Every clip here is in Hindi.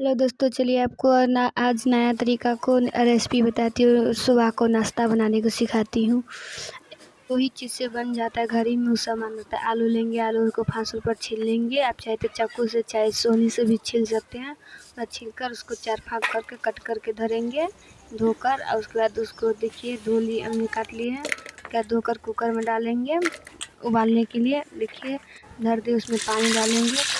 हेलो दोस्तों, चलिए आपको आज नया तरीका को रेसिपी बताती हूँ। सुबह को नाश्ता बनाने को सिखाती हूँ। वही चीज़ से बन जाता है, घर ही में वो सामान होता है। आलू लेंगे, आलू को फांसूल पर छील लेंगे। आप चाहे तो चाकू से चाहे सोनी से भी छील सकते हैं। और छीलकर उसको 4 फाँक करके कट करके धरेंगे धोकर। और उसके बाद उसको देखिए धो लिए, हमने काट लिए हैं। क्या धोकर कुकर में डालेंगे उबालने के लिए। देखिए धर दिए, उसमें पानी डालेंगे।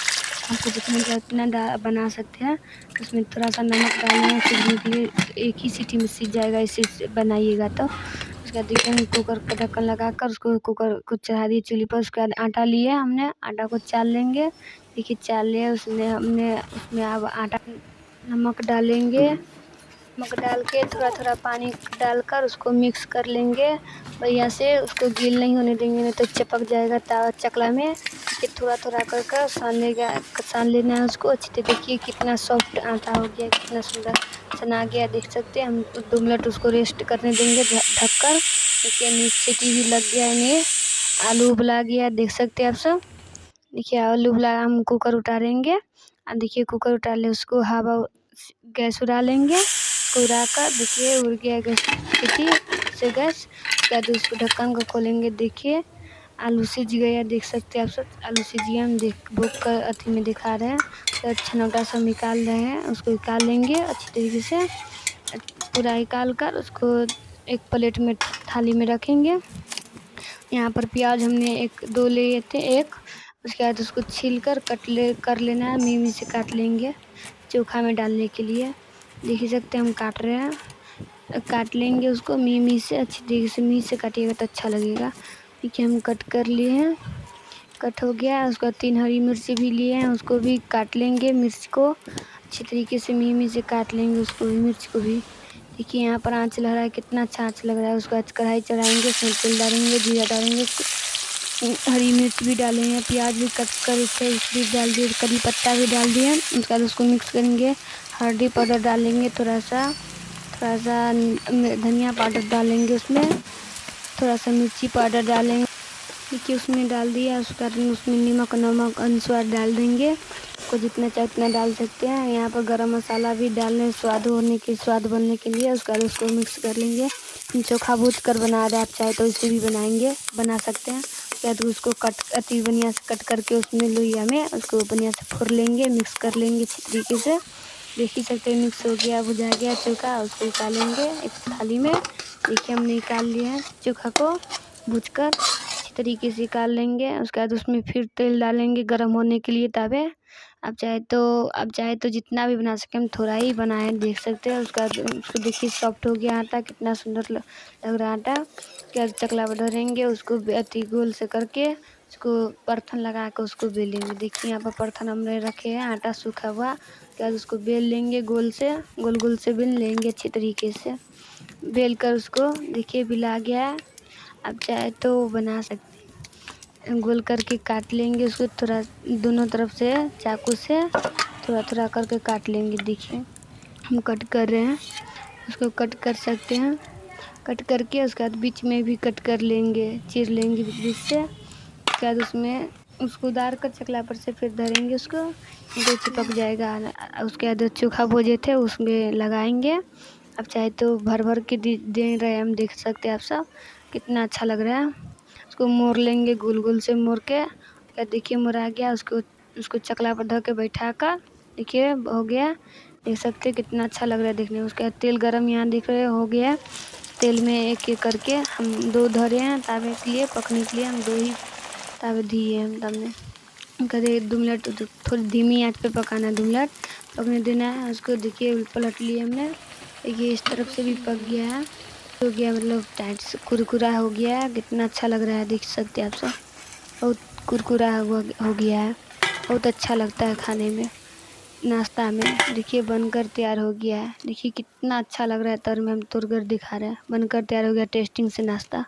आपको जितना बना सकते हैं। उसमें थोड़ा सा नमक डालेंगे सीखने के लिए। एक ही सीटी में सीख जाएगा, इसे बनाइएगा तो। उसके बाद देखिए हम कुकर का ढक्कन लगाकर उसको कुकर को चढ़ा दिए चूल्हे पर। उसके बाद आटा लिए हमने, आटा को चाल लेंगे। देखिए चाल लिया, उसमें अब आटा नमक डालेंगे। नमक डाल के थोड़ा थोड़ा पानी डालकर उसको मिक्स कर लेंगे बढ़िया से। उसको गील नहीं होने देंगे, नहीं तो चिपक जाएगा तावा चकला में। फिर थोड़ा थोड़ा कर कर सान लेना है उसको अच्छे से। देखिए कितना सॉफ्ट आटा हो गया, कितना सुंदर सना गया, देख सकते हैं। हम 2 मिनट उसको रेस्ट करने देंगे ढककर। देखिए सीटी भी लग गया है, आलू उबला गया, देख सकते हैं आप सब। देखिए आलू उबला, हम कुकर उतारेंगे। अब देखिए कुकर उतार ले, उसको हवा गैस उड़ा लेंगे। उड़ा कर देखिए उड़ गया गैस सीटी से गैस। उसके बाद उसको ढक्कन को खोलेंगे। देखिए आलू सिज गया, देख सकते हैं आप सब। आलू सिज गया, हम भूख कर अथी में दिखा रहे हैं। तो छनौटा सब निकाल रहे हैं, उसको निकाल लेंगे अच्छी तरीके से। पूरा निकाल कर उसको एक प्लेट में थाली में रखेंगे। यहाँ पर प्याज हमने 1-2 लिए थे एक। उसके बाद उसको छील कर कर लेना है, मीमी से काट लेंगे चोखा में डालने के लिए। देख ही सकते हैं हम काट रहे हैं। काट लेंगे उसको मीमी से, अच्छी तरीके से मी से काटिएगा तो अच्छा लगेगा। देखिए हम कट कर लिए हैं, कट हो गया है। उसके बाद 3 हरी मिर्ची भी लिए हैं, उसको भी काट लेंगे। मिर्च को अच्छी तरीके से मीमी से काट लेंगे, उसको भी मिर्च को भी। देखिए यहाँ पर आँच लग रहा है, कितना अच्छा आँच लग रहा है। उसको आज कढ़ाई चढ़ाएंगे, उसमें तेल डालेंगे, जीरा डालेंगे, हरी मिर्च भी डालेंगे, प्याज भी कट कर उसे भी डाल दिए, करी पत्ता भी डाल दिए। उसके बाद उसको मिक्स करेंगे। हल्दी पाउडर डालेंगे, थोड़ा सा धनिया पाउडर डालेंगे उसमें, थोड़ा सा मिर्ची पाउडर डालेंगे। देखिए उसमें डाल दिया। उसके बाद उसमें नमक अनुसार डाल देंगे। को जितना चाहे उतना डाल सकते हैं। यहाँ पर गरम मसाला भी डालने स्वाद बनने के लिए। उसके बाद उसको मिक्स कर लेंगे। हम चोखा भूज कर बना रहे हैं, आप चाहे तो इसे भी बना सकते हैं। उसके बाद उसको अति बढ़िया से कट करके उसमें लोहिया में उसको बढ़िया से फोड़ लेंगे, मिक्स कर लेंगे अच्छी तरीके से। देख ही सकते हैं मिक्स हो गया, भुजा गया चोखा। उसको निकालेंगे एक थाली में। देखिए हमने निकाल लिया है चोखा को भूज कर, अच्छी तरीके से निकाल लेंगे। उसके बाद उसमें फिर तेल डालेंगे गर्म होने के लिए तवे। आप चाहे तो जितना भी बना सकें, हम थोड़ा ही बनाएं, देख सकते हैं। उसका उसको देखिए सॉफ्ट हो गया आटा, कितना सुंदर लग रहा आटा। उसके बाद चकला पर धरेंगे, उसको अति गोल से करके उसको परथन लगा कर उसको बेलेंगे। देखिए यहाँ पर परथन हमने रखे हैं आटा सूखा हुआ। उसके बाद उसको बेल लेंगे, गोल गोल से बेल लेंगे अच्छी तरीके से। बेल कर उसको देखिए बेला गया है। आप चाहे तो बना सकते हैं, गोल करके काट लेंगे उसको। थोड़ा दोनों तरफ से चाकू से थोड़ा थोड़ा करके काट लेंगे। देखिए हम कट कर रहे हैं, उसको कट कर सकते हैं। कट करके उसके बाद बीच में भी कट कर लेंगे, चीर लेंगे बीच बीच से। उसके बाद उसमें उसको उतार कर चकला पर से फिर धरेंगे उसको, तो चिपक जाएगा। उसके बाद चोखा भूजे थे उसमें लगाएंगे। आप चाहे तो भर भर के दे रहे हैं, हम देख सकते हैं आप सब कितना अच्छा लग रहा है। उसको मोड़ लेंगे, गोल गोल से मोड़ के। क्या देखिए मोड़ा गया। उसको चकला पर धर के बैठा कर देखिए हो गया। देख सकते हैं कितना अच्छा लग रहा है देखने में। उसके बाद तेल गरम यहाँ दिख रहे हो गया। तेल में एक एक करके हम 2 धरे हैं तावे के लिए, पकने के लिए हम 2 ही तावे दिए हैं हमने। कदे 2 मिनट थोड़ी धीमी आंच पे पकाना है, 2 मिनट पकने देना है उसको। देखिए पलट लिए हमने, देखिए इस तरफ से भी पक गया है, हो गया मतलब टाइट से कुरकुरा हो गया है। कितना अच्छा लग रहा है, देख सकते हैं आप सब। बहुत कुरकुरा हो गया है, बहुत अच्छा लगता है खाने में नाश्ता में। देखिए बनकर तैयार हो गया है। देखिए कितना अच्छा लग रहा है, तर में हम तोड़ कर दिखा रहे हैं। बनकर तैयार हो गया टेस्टिंग से नाश्ता।